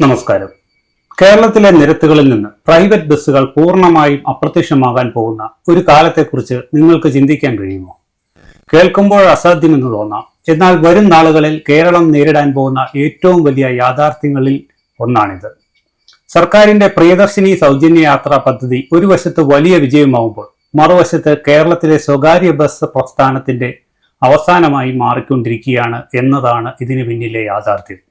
നമസ്കാരം. കേരളത്തിലെ നിരത്തുകളിൽ നിന്ന് പ്രൈവറ്റ് ബസ്സുകൾ പൂർണ്ണമായും അപ്രത്യക്ഷമാകാൻ പോകുന്ന ഒരു കാലത്തെക്കുറിച്ച് നിങ്ങൾക്ക് ചിന്തിക്കാൻ കഴിയുമോ? കേൾക്കുമ്പോൾ അസാധ്യമെന്ന് തോന്നാം. എന്നാൽ വരും നാളുകളിൽ കേരളം നേരിടാൻ പോകുന്ന ഏറ്റവും വലിയ യാഥാർത്ഥ്യങ്ങളിൽ ഒന്നാണിത്. സർക്കാരിന്റെ പ്രിയദർശിനി സൗജന്യ യാത്രാ പദ്ധതി ഒരു വശത്ത് വലിയ വിജയമാവുമ്പോൾ മറുവശത്ത് കേരളത്തിലെ സ്വകാര്യ ബസ് പ്രസ്ഥാനത്തിന്റെ അവസാനമായി മാറിക്കൊണ്ടിരിക്കുകയാണ് എന്നതാണ് ഇതിന് പിന്നിലെ യാഥാർത്ഥ്യം.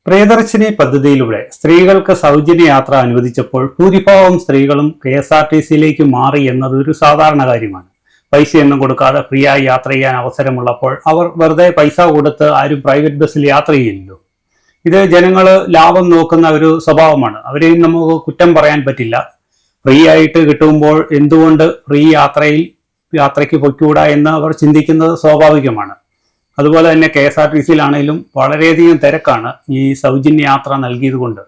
പ്രിയദർശിനി പദ്ധതിയിലൂടെ സ്ത്രീകൾക്ക് സൗജന്യ യാത്ര അനുവദിച്ചപ്പോൾ ഭൂരിഭാഗം സ്ത്രീകളും KSRTCയിലേക്ക് മാറി എന്നത് ഒരു സാധാരണ കാര്യമാണ്. പൈസയൊന്നും കൊടുക്കാതെ ഫ്രീ ആയി യാത്ര ചെയ്യാൻ അവസരമുള്ളപ്പോൾ അവർ വെറുതെ പൈസ കൊടുത്ത് ആരും പ്രൈവറ്റ് ബസ്സിൽ യാത്ര ചെയ്യില്ലല്ലോ. ഇത് ജനങ്ങൾ ലാഭം നോക്കുന്ന ഒരു സ്വഭാവമാണ്. അവരെയും നമുക്ക് കുറ്റം പറയാൻ പറ്റില്ല. ഫ്രീ ആയിട്ട് കിട്ടുമ്പോൾ എന്തുകൊണ്ട് ഫ്രീ യാത്രയ്ക്ക് പൊയ്ക്കൂടാ എന്ന് അവർ ചിന്തിക്കുന്നത് സ്വാഭാവികമാണ്. അതുപോലെ തന്നെ KSRTCയിലാണെങ്കിലും വളരെയധികം തിരക്കാണ്. ഈ സൗജന്യ യാത്ര നൽകിയത് കൊണ്ട്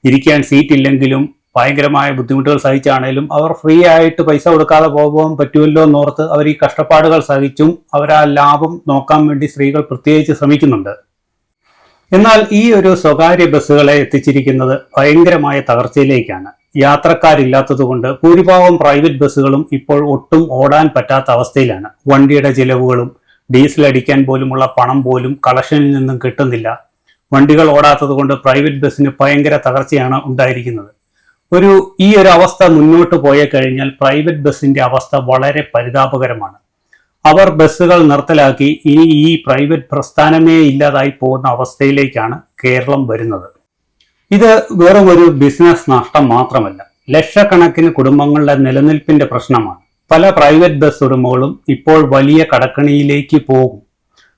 ഇരിക്കാൻ സീറ്റ് ഇല്ലെങ്കിലും ഭയങ്കരമായ ബുദ്ധിമുട്ടുകൾ സഹിച്ചാണേലും അവർ ഫ്രീ ആയിട്ട് പൈസ കൊടുക്കാതെ പോകാൻ പറ്റുമല്ലോ എന്നോർത്ത് അവർ ഈ കഷ്ടപ്പാടുകൾ സഹിച്ചും അവർ ആ ലാഭം നോക്കാൻ വേണ്ടി സ്ത്രീകൾ പ്രത്യേകിച്ച് ശ്രമിക്കുന്നുണ്ട്. എന്നാൽ ഈ ഒരു സ്വകാര്യ ബസ്സുകളെ എത്തിച്ചിരിക്കുന്നത് ഭയങ്കരമായ തകർച്ചയിലേക്കാണ്. യാത്രക്കാരില്ലാത്തതുകൊണ്ട് ഭൂരിഭാഗം പ്രൈവറ്റ് ബസ്സുകളും ഇപ്പോൾ ഒട്ടും ഓടാൻ പറ്റാത്ത അവസ്ഥയിലാണ്. വണ്ടിയുടെ ചിലവുകളും ഡീസൽ അടിക്കാൻ പോലുമുള്ള പണം പോലും കളക്ഷനിൽ നിന്നും കിട്ടുന്നില്ല. വണ്ടികൾ ഓടാത്തത് കൊണ്ട് പ്രൈവറ്റ് ബസ്സിന് ഭയങ്കര തകർച്ചയാണ് ഉണ്ടായിരിക്കുന്നത്. ഈ ഒരു അവസ്ഥ മുന്നോട്ട് പോയി കഴിഞ്ഞാൽ പ്രൈവറ്റ് ബസ്സിന്റെ അവസ്ഥ വളരെ പരിതാപകരമാണ്. അവർ ബസ്സുകൾ നിർത്തലാക്കി ഇനി ഈ പ്രൈവറ്റ് പ്രസ്ഥാനമേ ഇല്ലാതായി പോകുന്ന അവസ്ഥയിലേക്കാണ് കേരളം വരുന്നത്. ഇത് വെറും ഒരു ബിസിനസ് നഷ്ടം മാത്രമല്ല, ലക്ഷക്കണക്കിന് കുടുംബങ്ങളുടെ നിലനിൽപ്പിന്റെ പ്രശ്നമാണ്. പല പ്രൈവറ്റ് ബസ് ഉടമകളും ഇപ്പോൾ വലിയ കടക്കണിയിലേക്ക് പോകും.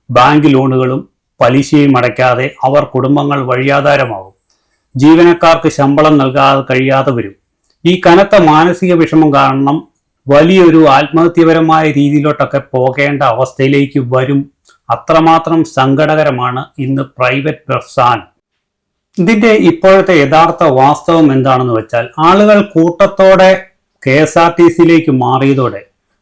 ബാങ്ക് ലോണുകളും പലിശയും അടയ്ക്കാതെ അവർ കുടുംബങ്ങൾ വഴിയാധാരമാകും. ജീവനക്കാർക്ക് ശമ്പളം നൽകാതെ കഴിയാതെ വരും. ഈ കനത്ത മാനസിക വിഷമം കാരണം വലിയൊരു ആത്മഹത്യപരമായ രീതിയിലോട്ടൊക്കെ പോകേണ്ട അവസ്ഥയിലേക്ക് വരും. അത്രമാത്രം സങ്കടകരമാണ് ഇന്ന് പ്രൈവറ്റ് പ്രസ്ഥാനം. ഇതിന്റെ ഇപ്പോഴത്തെ യഥാർത്ഥ വാസ്തവം എന്താണെന്ന് വെച്ചാൽ, ആളുകൾ കൂട്ടത്തോടെ KSRTCയിലേക്ക് മാറിയതോടെ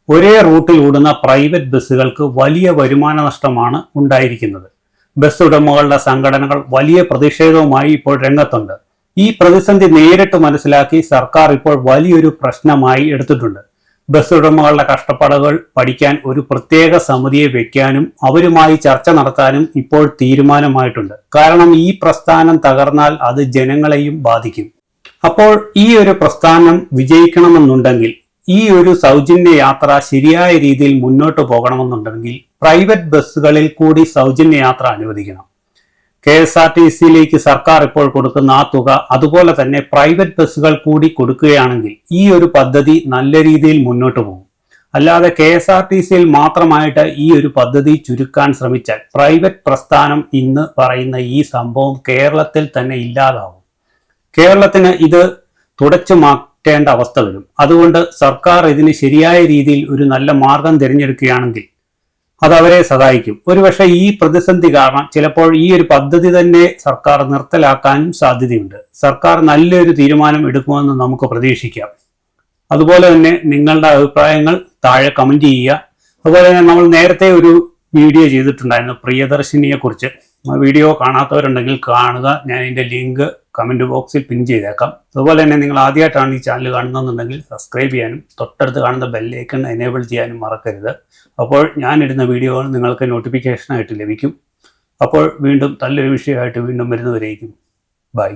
ഒരേ റൂട്ടിൽ ഓടുന്ന പ്രൈവറ്റ് ബസ്സുകൾക്ക് വലിയ വരുമാന നഷ്ടമാണ് ഉണ്ടായിരിക്കുന്നത്. ബസ് ഉടമകളുടെ സംഘടനകൾ വലിയ പ്രതിഷേധവുമായി ഇപ്പോൾ രംഗത്തുണ്ട്. ഈ പ്രതിസന്ധി നേരിട്ട് മനസ്സിലാക്കി സർക്കാർ ഇപ്പോൾ വലിയൊരു പ്രശ്നമായി എടുത്തിട്ടുണ്ട്. ബസ് ഉടമകളുടെ കഷ്ടപ്പാടുകൾ പഠിക്കാൻ ഒരു പ്രത്യേക സമിതിയെ വെക്കാനും അവരുമായി ചർച്ച നടത്താനും ഇപ്പോൾ തീരുമാനമായിട്ടുണ്ട്. കാരണം ഈ പ്രസ്ഥാനം തകർന്നാൽ അത് ജനങ്ങളെയും ബാധിക്കും. അപ്പോൾ ഈ ഒരു പ്രസ്ഥാനം വിജയിക്കണമെന്നുണ്ടെങ്കിൽ, ഈ ഒരു സൗജന്യ യാത്ര ശരിയായ രീതിയിൽ മുന്നോട്ട് പോകണമെന്നുണ്ടെങ്കിൽ പ്രൈവറ്റ് ബസ്സുകളിൽ കൂടി സൗജന്യ യാത്ര അനുവദിക്കണം. KSRTCയിലേക്ക് സർക്കാർ ഇപ്പോൾ കൊടുക്കുന്ന ആ തുക അതുപോലെ തന്നെ പ്രൈവറ്റ് ബസ്സുകൾ കൂടി കൊടുക്കുകയാണെങ്കിൽ ഈ ഒരു പദ്ധതി നല്ല രീതിയിൽ മുന്നോട്ട് പോകും. അല്ലാതെ KSRTCയിൽ മാത്രമായിട്ട് ഈ ഒരു പദ്ധതി ചുരുക്കാൻ ശ്രമിച്ചാൽ പ്രൈവറ്റ് പ്രസ്ഥാനം ഇന്ന് പറയുന്ന ഈ സംഭവം കേരളത്തിൽ തന്നെ ഇല്ലാതാവും. കേരളത്തിന് ഇത് തുടച്ചു മാറ്റേണ്ട അവസ്ഥ വരും. അതുകൊണ്ട് സർക്കാർ ഇതിന് ശരിയായ രീതിയിൽ ഒരു നല്ല മാർഗം തിരഞ്ഞെടുക്കുകയാണെങ്കിൽ അത് അവരെ സഹായിക്കും. ഒരുപക്ഷെ ഈ പ്രതിസന്ധി കാരണം ചിലപ്പോൾ ഈ ഒരു പദ്ധതി തന്നെ സർക്കാർ നിർത്തലാക്കാനും സാധ്യതയുണ്ട്. സർക്കാർ നല്ലൊരു തീരുമാനം എടുക്കുമെന്ന് നമുക്ക് പ്രതീക്ഷിക്കാം. അതുപോലെ തന്നെ നിങ്ങളുടെ അഭിപ്രായങ്ങൾ താഴെ കമന്റ് ചെയ്യുക. അതുപോലെ തന്നെ നമ്മൾ നേരത്തെ ഒരു വീഡിയോ ചെയ്തിട്ടുണ്ടായിരുന്നു പ്രിയദർശിനിയെ കുറിച്ച്. ആ വീഡിയോ കാണാത്തവരുണ്ടെങ്കിൽ കാണുക. ഞാൻ ഇതിന്റെ ലിങ്ക് കമന്റ് ബോക്സിൽ പിൻ ചെയ്തേക്കാം. അതുപോലെ തന്നെ നിങ്ങൾ ആദ്യമായിട്ടാണ് ഈ ചാനൽ കാണുന്നതെന്നുണ്ടെങ്കിൽ സബ്സ്ക്രൈബ് ചെയ്യാനും തൊട്ടടുത്ത് കാണുന്ന ബെല്ലൈക്കൺ എനേബിൾ ചെയ്യാനും മറക്കരുത്. അപ്പോൾ ഞാനിടുന്ന വീഡിയോകൾ നിങ്ങൾക്ക് നോട്ടിഫിക്കേഷനായിട്ട് ലഭിക്കും. അപ്പോൾ വീണ്ടും നല്ലൊരു വിഷയമായിട്ട് വീണ്ടും വരുന്നവരേക്കും. ബൈ.